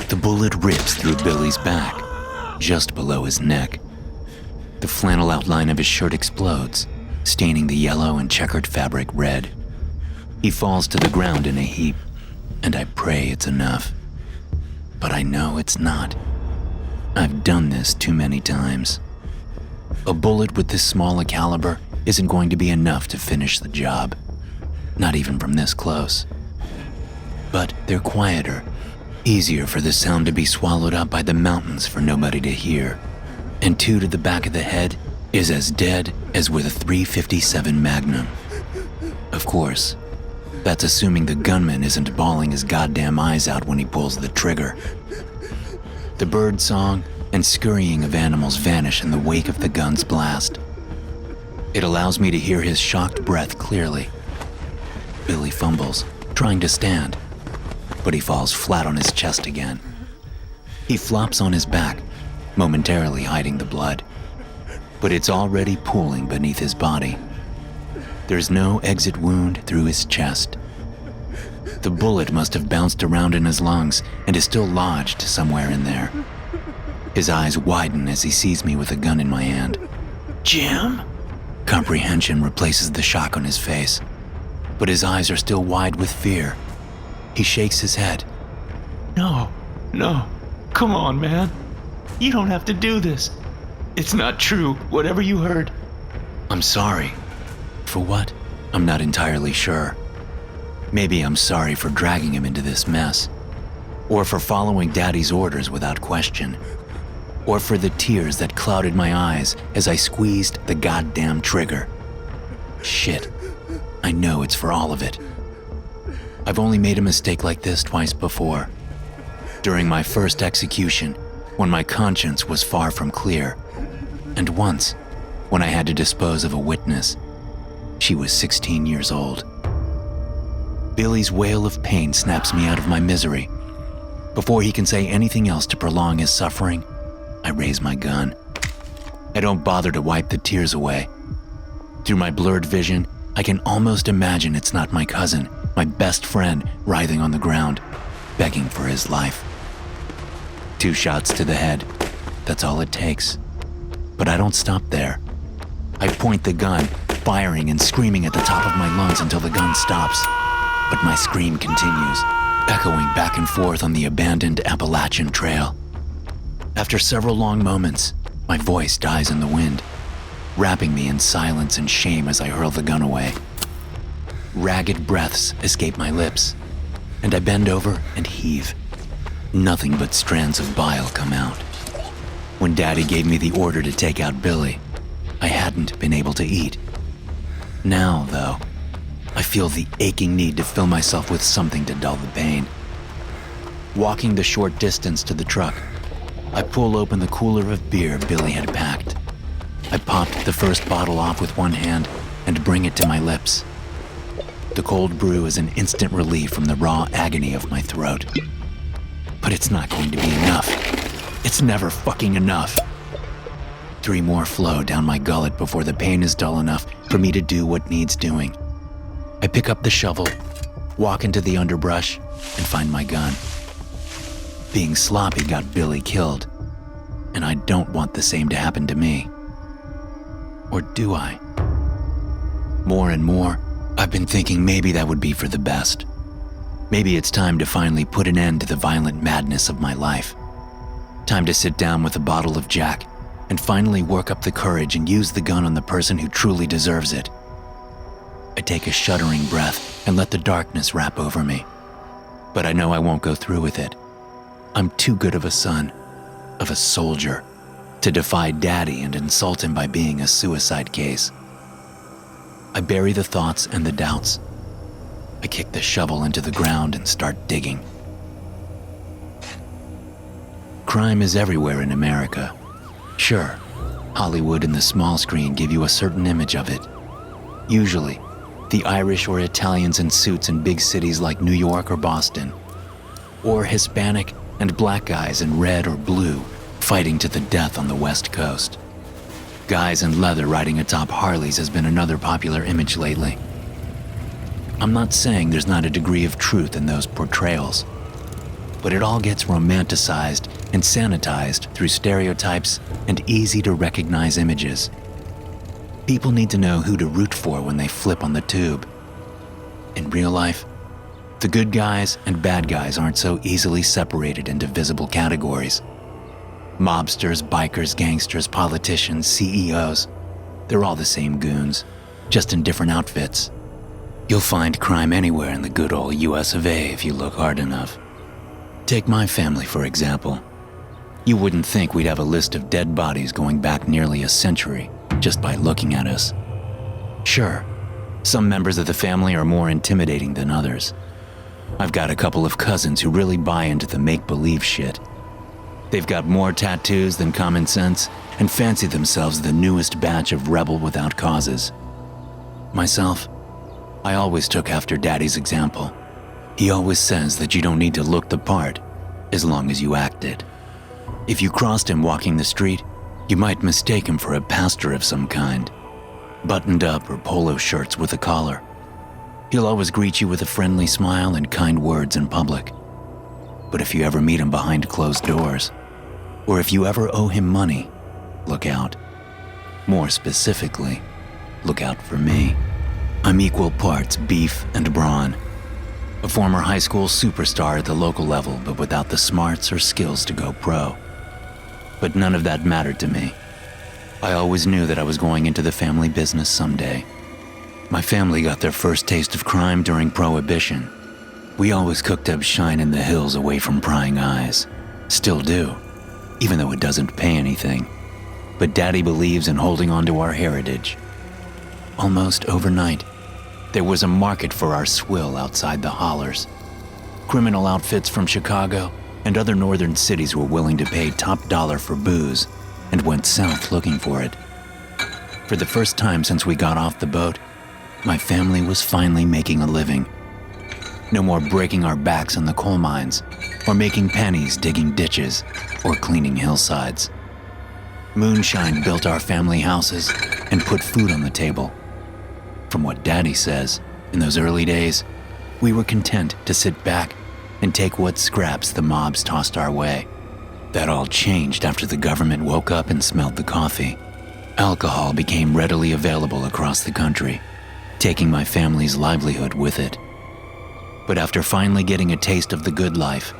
The bullet rips through Billy's back, just below his neck. The flannel outline of his shirt explodes, staining the yellow and checkered fabric red. He falls to the ground in a heap, and I pray it's enough. But I know it's not. I've done this too many times. A bullet with this small a caliber isn't going to be enough to finish the job, not even from this close. But they're quieter, easier for the sound to be swallowed up by the mountains for nobody to hear. And 2 to the back of the head is as dead as with a .357 Magnum. Of course, that's assuming the gunman isn't bawling his goddamn eyes out when he pulls the trigger. The bird song and scurrying of animals vanish in the wake of the gun's blast. It allows me to hear his shocked breath clearly. Billy fumbles, trying to stand, but he falls flat on his chest again. He flops on his back, momentarily hiding the blood, but it's already pooling beneath his body. There's no exit wound through his chest. The bullet must have bounced around in his lungs and is still lodged somewhere in there. His eyes widen as he sees me with a gun in my hand. "Jim?" Comprehension replaces the shock on his face, but his eyes are still wide with fear. He shakes his head. No, come on, man. You don't have to do this. It's not true, whatever you heard. I'm sorry. For what? I'm not entirely sure. Maybe I'm sorry for dragging him into this mess, or for following Daddy's orders without question, or for the tears that clouded my eyes as I squeezed the goddamn trigger. Shit, I know it's for all of it. I've only made a mistake like this twice before. During my first execution, when my conscience was far from clear, and once, when I had to dispose of a witness. She was 16 years old. Billy's wail of pain snaps me out of my misery. Before he can say anything else to prolong his suffering, I raise my gun. I don't bother to wipe the tears away. Through my blurred vision, I can almost imagine it's not my cousin, my best friend, writhing on the ground, begging for his life. 2 shots to the head, that's all it takes. But I don't stop there. I point the gun, firing and screaming at the top of my lungs until the gun stops. But my scream continues, echoing back and forth on the abandoned Appalachian Trail. After several long moments, my voice dies in the wind, wrapping me in silence and shame as I hurl the gun away. Ragged breaths escape my lips, and I bend over and heave. Nothing but strands of bile come out. When Daddy gave me the order to take out Billy, I hadn't been able to eat. Now, though, I feel the aching need to fill myself with something to dull the pain. Walking the short distance to the truck, I pull open the cooler of beer Billy had packed. I popped the first bottle off with one hand and bring it to my lips. The cold brew is an instant relief from the raw agony of my throat. But it's not going to be enough. It's never fucking enough. 3 more flow down my gullet before the pain is dull enough for me to do what needs doing. I pick up the shovel, walk into the underbrush, and find my gun. Being sloppy got Billy killed, and I don't want the same to happen to me. Or do I? More and more, I've been thinking maybe that would be for the best. Maybe it's time to finally put an end to the violent madness of my life. Time to sit down with a bottle of Jack and finally work up the courage and use the gun on the person who truly deserves it. I take a shuddering breath and let the darkness wrap over me. But I know I won't go through with it. I'm too good of a son, of a soldier, to defy Daddy and insult him by being a suicide case. I bury the thoughts and the doubts. I kick the shovel into the ground and start digging. Crime is everywhere in America. Sure, Hollywood and the small screen give you a certain image of it. Usually, the Irish or Italians in suits in big cities like New York or Boston. Or Hispanic and black guys in red or blue fighting to the death on the West Coast. Guys in leather riding atop Harleys has been another popular image lately. I'm not saying there's not a degree of truth in those portrayals, but it all gets romanticized and sanitized through stereotypes and easy-to-recognize images. People need to know who to root for when they flip on the tube. In real life, the good guys and bad guys aren't so easily separated into visible categories. Mobsters, bikers, gangsters, politicians, CEOs, they're all the same goons, just in different outfits. You'll find crime anywhere in the good old US of A if you look hard enough. Take my family, for example. You wouldn't think we'd have a list of dead bodies going back nearly a century just by looking at us. Sure, some members of the family are more intimidating than others. I've got a couple of cousins who really buy into the make-believe shit. They've got more tattoos than common sense and fancy themselves the newest batch of rebel without causes. Myself, I always took after Daddy's example. He always says that you don't need to look the part as long as you act it. If you crossed him walking the street, you might mistake him for a pastor of some kind, buttoned up or polo shirts with a collar. He'll always greet you with a friendly smile and kind words in public. But if you ever meet him behind closed doors, or if you ever owe him money, look out. More specifically, look out for me. I'm equal parts beef and brawn. A former high school superstar at the local level, but without the smarts or skills to go pro. But none of that mattered to me. I always knew that I was going into the family business someday. My family got their first taste of crime during Prohibition. We always cooked up shine in the hills away from prying eyes. Still do, even though it doesn't pay anything. But Daddy believes in holding on to our heritage. Almost overnight, there was a market for our swill outside the hollers. Criminal outfits from Chicago and other northern cities were willing to pay top dollar for booze and went south looking for it. For the first time since we got off the boat, my family was finally making a living. No more breaking our backs in the coal mines, or making pennies digging ditches, or cleaning hillsides. Moonshine built our family houses and put food on the table. From what Daddy says, in those early days, we were content to sit back and take what scraps the mobs tossed our way. That all changed after the government woke up and smelled the coffee. Alcohol became readily available across the country, taking my family's livelihood with it. But after finally getting a taste of the good life,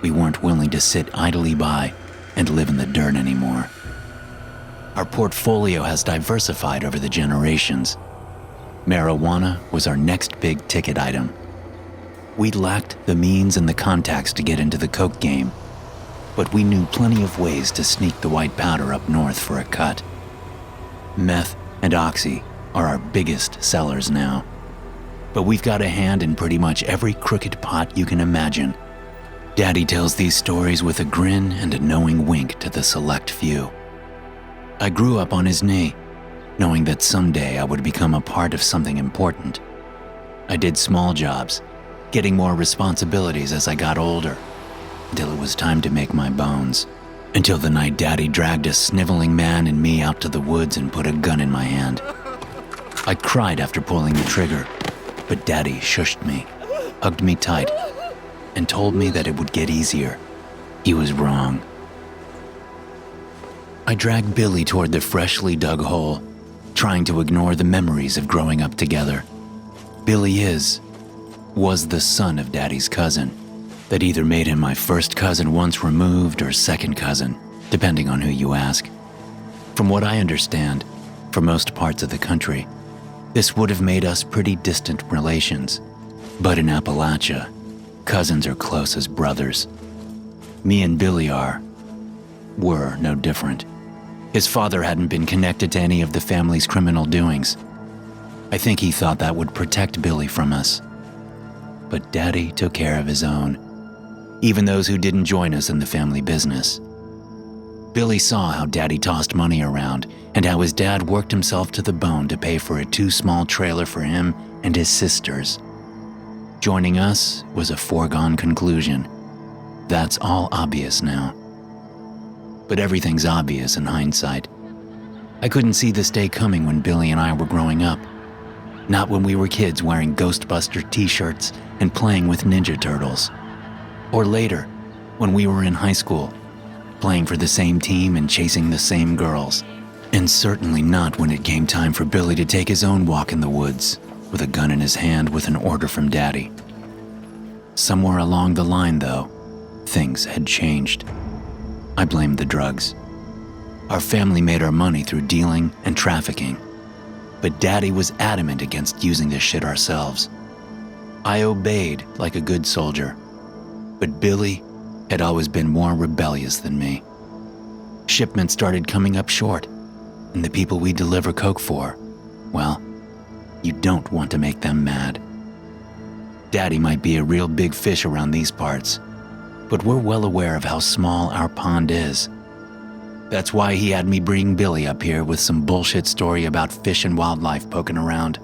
we weren't willing to sit idly by and live in the dirt anymore. Our portfolio has diversified over the generations. Marijuana was our next big ticket item. We lacked the means and the contacts to get into the coke game, but we knew plenty of ways to sneak the white powder up north for a cut. Meth and oxy are our biggest sellers now, but we've got a hand in pretty much every crooked pot you can imagine. Daddy tells these stories with a grin and a knowing wink to the select few. I grew up on his knee, knowing that someday I would become a part of something important. I did small jobs, getting more responsibilities as I got older, until it was time to make my bones. Until the night Daddy dragged a sniveling man and me out to the woods and put a gun in my hand. I cried after pulling the trigger, but Daddy shushed me, hugged me tight, and told me that it would get easier. He was wrong. I dragged Billy toward the freshly dug hole, trying to ignore the memories of growing up together. Billy was the son of Daddy's cousin. That either made him my first cousin once removed or second cousin, depending on who you ask. From what I understand, for most parts of the country, this would have made us pretty distant relations. But in Appalachia, cousins are close as brothers. Me and Billy were no different. His father hadn't been connected to any of the family's criminal doings. I think he thought that would protect Billy from us. But Daddy took care of his own, even those who didn't join us in the family business. Billy saw how Daddy tossed money around and how his dad worked himself to the bone to pay for a too-small trailer for him and his sisters. Joining us was a foregone conclusion. That's all obvious now. But everything's obvious in hindsight. I couldn't see this day coming when Billy and I were growing up. Not when we were kids wearing Ghostbuster t-shirts and playing with Ninja Turtles. Or later, when we were in high school, playing for the same team and chasing the same girls. And certainly not when it came time for Billy to take his own walk in the woods, with a gun in his hand with an order from Daddy. Somewhere along the line, though, things had changed. I blamed the drugs. Our family made our money through dealing and trafficking, but Daddy was adamant against using this shit ourselves. I obeyed like a good soldier, but Billy had always been more rebellious than me. Shipments started coming up short, and the people we deliver coke for, well, you don't want to make them mad. Daddy might be a real big fish around these parts, but we're well aware of how small our pond is. That's why he had me bring Billy up here with some bullshit story about fish and wildlife poking around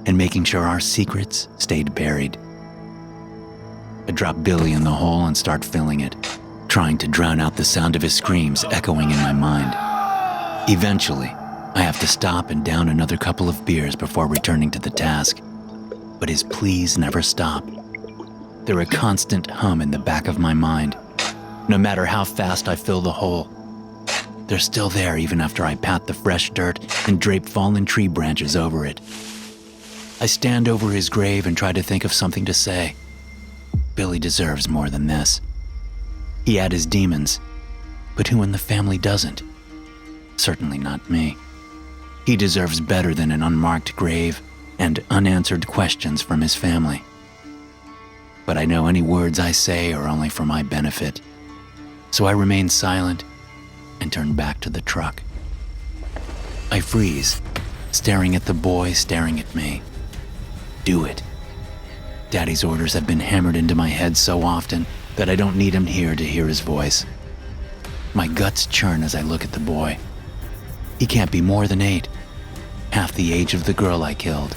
and making sure our secrets stayed buried. I drop Billy in the hole and start filling it, trying to drown out the sound of his screams echoing in my mind. Eventually, I have to stop and down another couple of beers before returning to the task, but his pleas never stop. They're a constant hum in the back of my mind. No matter how fast I fill the hole, they're still there even after I pat the fresh dirt and drape fallen tree branches over it. I stand over his grave and try to think of something to say. Billy deserves more than this. He had his demons, but who in the family doesn't? Certainly not me. He deserves better than an unmarked grave and unanswered questions from his family. But I know any words I say are only for my benefit, so I remain silent and turn back to the truck. I freeze, staring at the boy staring at me. Do it. Daddy's orders have been hammered into my head so often that I don't need him here to hear his voice. My guts churn as I look at the boy. He can't be more than 8, half the age of the girl I killed.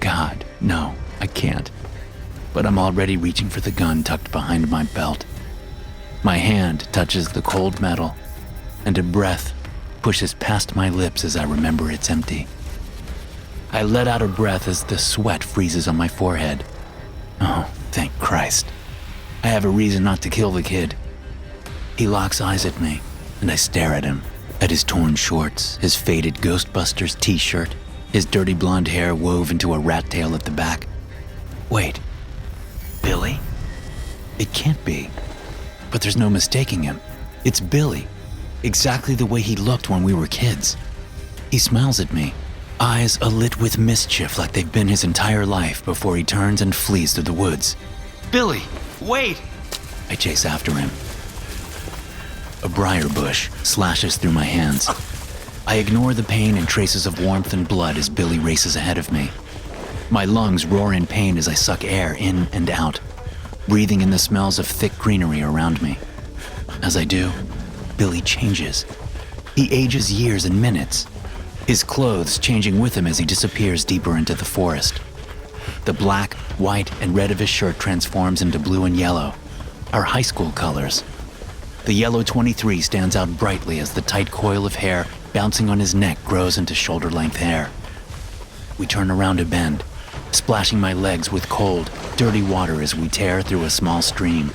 God, no, I can't. But I'm already reaching for the gun tucked behind my belt. My hand touches the cold metal, and a breath pushes past my lips as I remember it's empty. I let out a breath as the sweat freezes on my forehead. Oh, thank Christ. I have a reason not to kill the kid. He locks eyes at me, and I stare at him, at his torn shorts, his faded Ghostbusters t-shirt, his dirty blonde hair wove into a rat tail at the back. Wait, Billy? It can't be. But there's no mistaking him. It's Billy, exactly the way he looked when we were kids. He smiles at me, eyes alit with mischief like they've been his entire life before he turns and flees through the woods. Billy, wait! I chase after him. A briar bush slashes through my hands. I ignore the pain and traces of warmth and blood as Billy races ahead of me. My lungs roar in pain as I suck air in and out, breathing in the smells of thick greenery around me. As I do, Billy changes. He ages years in minutes, his clothes changing with him as he disappears deeper into the forest. The black, white, and red of his shirt transforms into blue and yellow, our high school colors. The yellow 23 stands out brightly as the tight coil of hair bouncing on his neck grows into shoulder-length hair. We turn around a bend, splashing my legs with cold, dirty water as we tear through a small stream.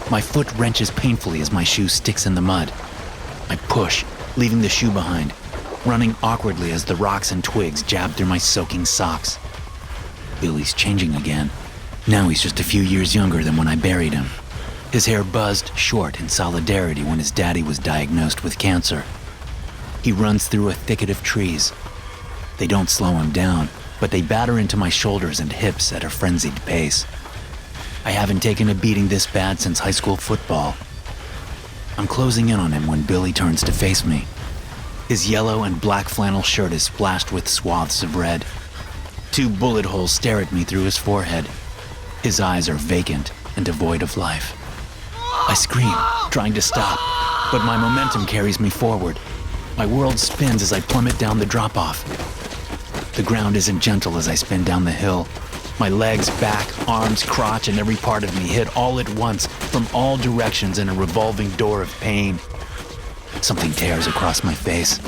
My foot wrenches painfully as my shoe sticks in the mud. I push, leaving the shoe behind, running awkwardly as the rocks and twigs jab through my soaking socks. Billy's changing again. Now he's just a few years younger than when I buried him. His hair buzzed short in solidarity when his daddy was diagnosed with cancer. He runs through a thicket of trees. They don't slow him down, but they batter into my shoulders and hips at a frenzied pace. I haven't taken a beating this bad since high school football. I'm closing in on him when Billy turns to face me. His yellow and black flannel shirt is splashed with swaths of red. 2 bullet holes stare at me through his forehead. His eyes are vacant and devoid of life. I scream, trying to stop, but my momentum carries me forward. My world spins as I plummet down the drop-off. The ground isn't gentle as I spin down the hill. My legs, back, arms, crotch, and every part of me hit all at once from all directions in a revolving door of pain. Something tears across my face,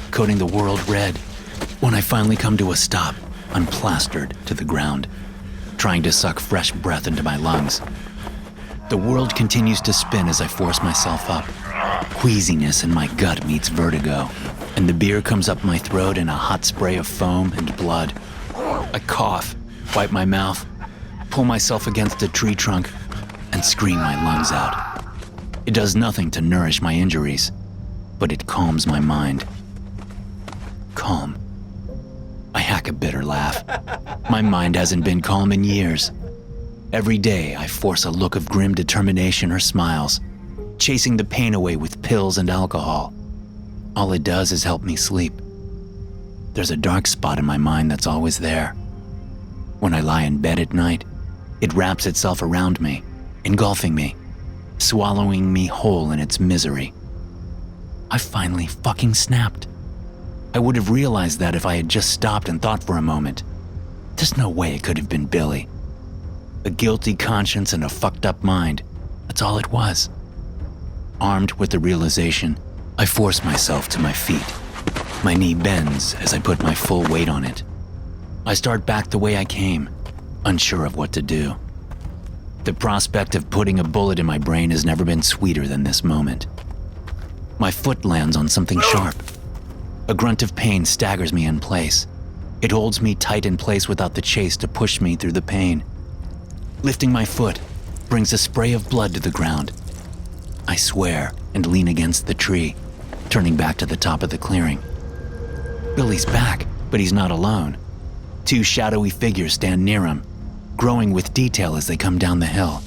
coating the world red. When I finally come to a stop, I'm plastered to the ground, trying to suck fresh breath into my lungs. The world continues to spin as I force myself up. Queasiness in my gut meets vertigo, and the beer comes up my throat in a hot spray of foam and blood. I cough, wipe my mouth, pull myself against a tree trunk, and scream my lungs out. It does nothing to nourish my injuries, but it calms my mind. Calm. I hack a bitter laugh. My mind hasn't been calm in years. Every day, I force a look of grim determination or smiles, chasing the pain away with pills and alcohol. All it does is help me sleep. There's a dark spot in my mind that's always there. When I lie in bed at night, it wraps itself around me, engulfing me, swallowing me whole in its misery. I finally fucking snapped. I would have realized that if I had just stopped and thought for a moment. There's no way it could have been Billy. A guilty conscience and a fucked up mind. That's all it was. Armed with the realization, I force myself to my feet. My knee bends as I put my full weight on it. I start back the way I came, unsure of what to do. The prospect of putting a bullet in my brain has never been sweeter than this moment. My foot lands on something sharp. A grunt of pain staggers me in place. It holds me tight in place without the chase to push me through the pain. Lifting my foot brings a spray of blood to the ground. I swear and lean against the tree, turning back to the top of the clearing. Billy's back, but he's not alone. Two shadowy figures stand near him, growing with detail as they come down the hill.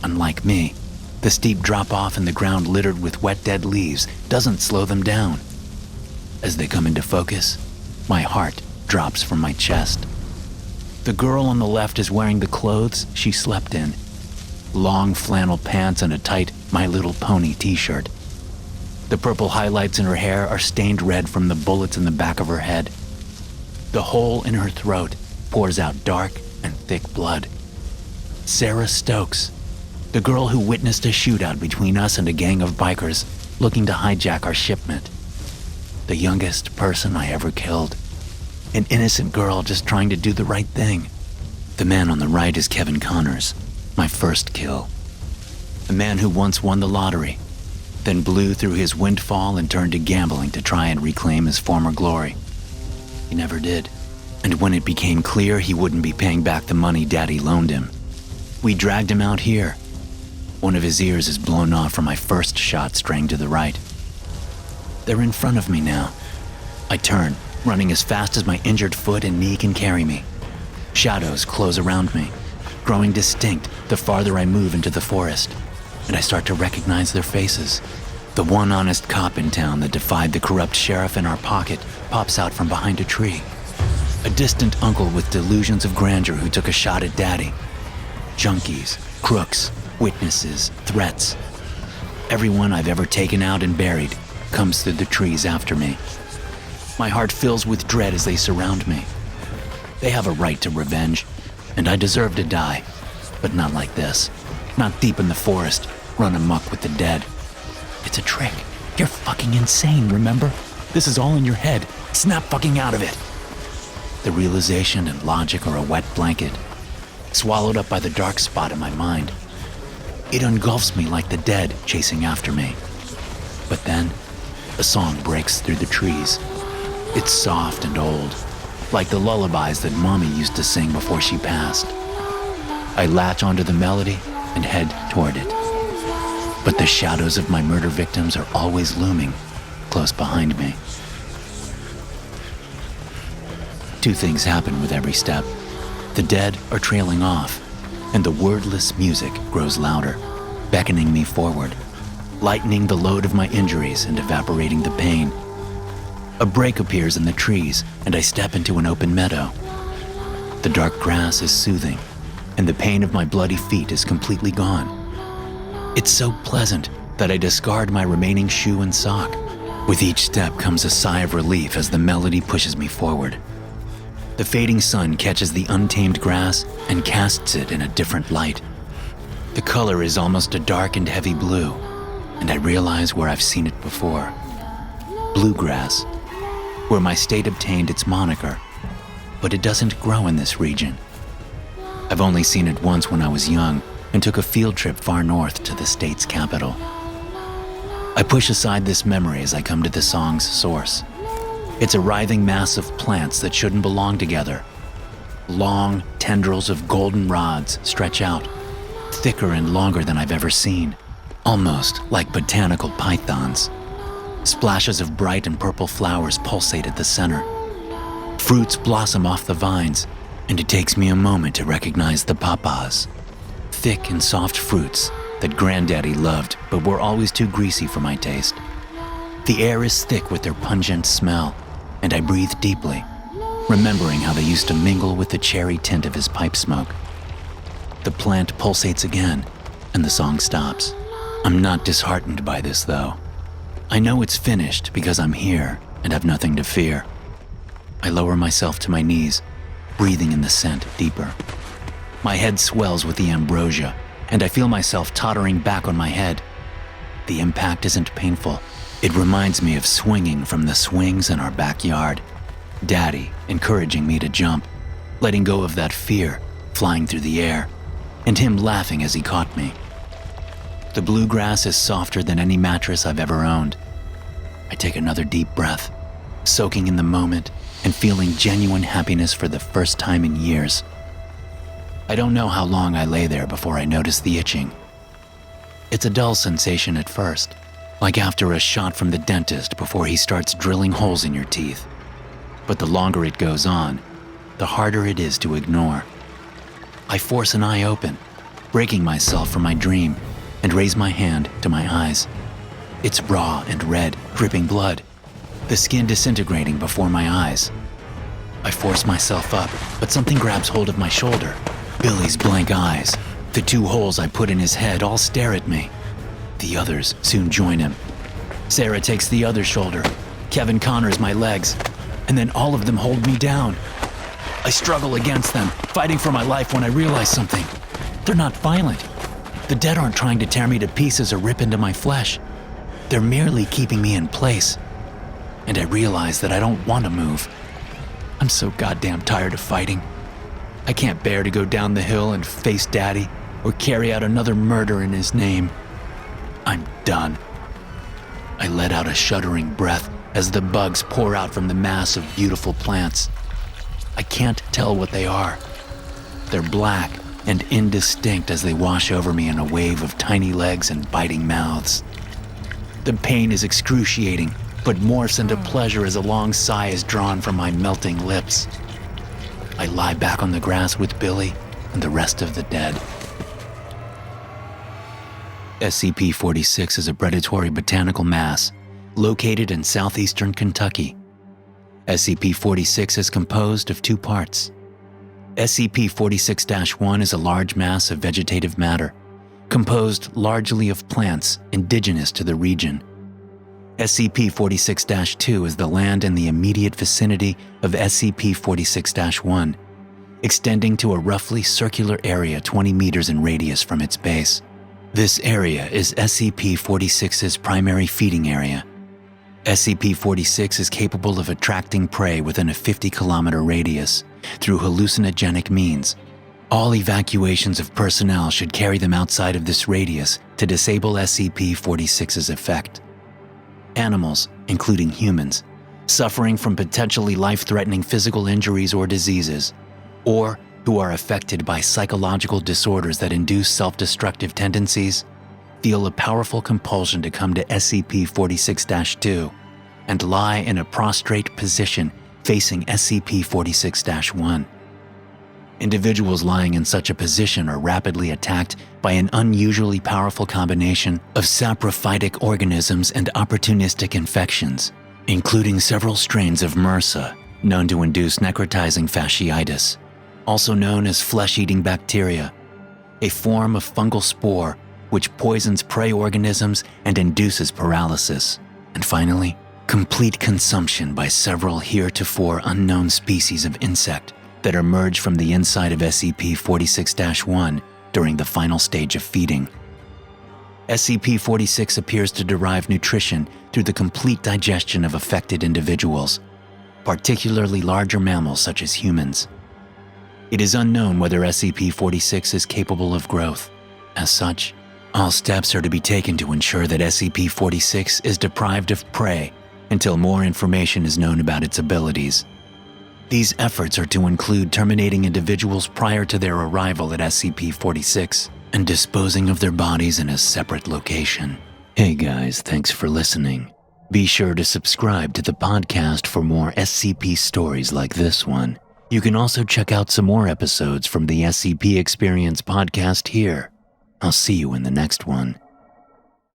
Unlike me, the steep drop-off in the ground littered with wet dead leaves doesn't slow them down. As they come into focus, my heart drops from my chest. The girl on the left is wearing the clothes she slept in. Long flannel pants and a tight My Little Pony t-shirt. The purple highlights in her hair are stained red from the bullets in the back of her head. The hole in her throat pours out dark and thick blood. Sarah Stokes, the girl who witnessed a shootout between us and a gang of bikers looking to hijack our shipment. The youngest person I ever killed. An innocent girl just trying to do the right thing. The man on the right is Kevin Connors, my first kill. A man who once won the lottery, then blew through his windfall and turned to gambling to try and reclaim his former glory. He never did. And when it became clear he wouldn't be paying back the money Daddy loaned him, we dragged him out here. One of his ears is blown off from my first shot straying to the right. They're in front of me now. I turn, running as fast as my injured foot and knee can carry me. Shadows close around me, growing distinct the farther I move into the forest, and I start to recognize their faces. The one honest cop in town that defied the corrupt sheriff in our pocket pops out from behind a tree. A distant uncle with delusions of grandeur who took a shot at Daddy. Junkies, crooks, witnesses, threats. Everyone I've ever taken out and buried comes through the trees after me. My heart fills with dread as they surround me. They have a right to revenge, and I deserve to die, but not like this. Not deep in the forest, run amok with the dead. It's a trick. You're fucking insane, remember? This is all in your head. Snap fucking out of it. The realization and logic are a wet blanket, swallowed up by the dark spot in my mind. It engulfs me like the dead chasing after me. But then, a song breaks through the trees. It's soft and old, like the lullabies that Mommy used to sing before she passed. I latch onto the melody and head toward it. But the shadows of my murder victims are always looming close behind me. Two things happen with every step. The dead are trailing off, and the wordless music grows louder, beckoning me forward, lightening the load of my injuries and evaporating the pain. A break appears in the trees, and I step into an open meadow. The dark grass is soothing, and the pain of my bloody feet is completely gone. It's so pleasant that I discard my remaining shoe and sock. With each step comes a sigh of relief as the melody pushes me forward. The fading sun catches the untamed grass and casts it in a different light. The color is almost a dark and heavy blue, and I realize where I've seen it before. Bluegrass, where my state obtained its moniker, but it doesn't grow in this region. I've only seen it once when I was young, and took a field trip far north to the state's capital. I push aside this memory as I come to the song's source. It's a writhing mass of plants that shouldn't belong together. Long tendrils of golden rods stretch out, thicker and longer than I've ever seen, almost like botanical pythons. Splashes of bright and purple flowers pulsate at the center. Fruits blossom off the vines, and it takes me a moment to recognize the papas. Thick and soft fruits that Granddaddy loved but were always too greasy for my taste. The air is thick with their pungent smell, and I breathe deeply, remembering how they used to mingle with the cherry tint of his pipe smoke. The plant pulsates again, and the song stops. I'm not disheartened by this, though. I know it's finished because I'm here and have nothing to fear. I lower myself to my knees, breathing in the scent deeper. My head swells with the ambrosia, and I feel myself tottering back on my head. The impact isn't painful. It reminds me of swinging from the swings in our backyard. Daddy encouraging me to jump, letting go of that fear flying through the air, and him laughing as he caught me. The bluegrass is softer than any mattress I've ever owned. I take another deep breath, soaking in the moment and feeling genuine happiness for the first time in years. I don't know how long I lay there before I notice the itching. It's a dull sensation at first, like after a shot from the dentist before he starts drilling holes in your teeth. But the longer it goes on, the harder it is to ignore. I force an eye open, breaking myself from my dream, and raise my hand to my eyes. It's raw and red, dripping blood, the skin disintegrating before my eyes. I force myself up, but something grabs hold of my shoulder. Billy's blank eyes, the two holes I put in his head, all stare at me. The others soon join him. Sarah takes the other shoulder, Kevin Connors my legs, and then all of them hold me down. I struggle against them, fighting for my life when I realize something. They're not violent. The dead aren't trying to tear me to pieces or rip into my flesh. They're merely keeping me in place. And I realize that I don't want to move. I'm so goddamn tired of fighting. I can't bear to go down the hill and face Daddy or carry out another murder in his name. I'm done. I let out a shuddering breath as the bugs pour out from the mass of beautiful plants. I can't tell what they are. They're black and indistinct as they wash over me in a wave of tiny legs and biting mouths. The pain is excruciating, but morphs into pleasure as a long sigh is drawn from my melting lips. I lie back on the grass with Billy and the rest of the dead. SCP-046 is a predatory botanical mass located in southeastern Kentucky. SCP-046 is composed of two parts. SCP-046-1 is a large mass of vegetative matter, composed largely of plants indigenous to the region. SCP-046-2 is the land in the immediate vicinity of SCP-046-1, extending to a roughly circular area 20 meters in radius from its base. This area is SCP-046's primary feeding area. SCP-046 is capable of attracting prey within a 50-kilometer radius through hallucinogenic means. All evacuations of personnel should carry them outside of this radius to disable SCP-046's effect. Animals, including humans, suffering from potentially life-threatening physical injuries or diseases, or who are affected by psychological disorders that induce self-destructive tendencies, feel a powerful compulsion to come to SCP-046-2 and lie in a prostrate position facing SCP-046-1. Individuals lying in such a position are rapidly attacked by an unusually powerful combination of saprophytic organisms and opportunistic infections, including several strains of MRSA, known to induce necrotizing fasciitis, also known as flesh-eating bacteria, a form of fungal spore which poisons prey organisms and induces paralysis, and finally, complete consumption by several heretofore unknown species of insect that emerge from the inside of SCP-046-1 during the final stage of feeding. SCP-046 appears to derive nutrition through the complete digestion of affected individuals, particularly larger mammals such as humans. It is unknown whether SCP-046 is capable of growth, As such, all steps are to be taken to ensure that SCP-046 is deprived of prey until more information is known about its abilities. These efforts are to include terminating individuals prior to their arrival at SCP-046 and disposing of their bodies in a separate location. Hey guys, thanks for listening. Be sure to subscribe to the podcast for more SCP stories like this one. You can also check out some more episodes from the SCP Experience podcast here. I'll see you in the next one.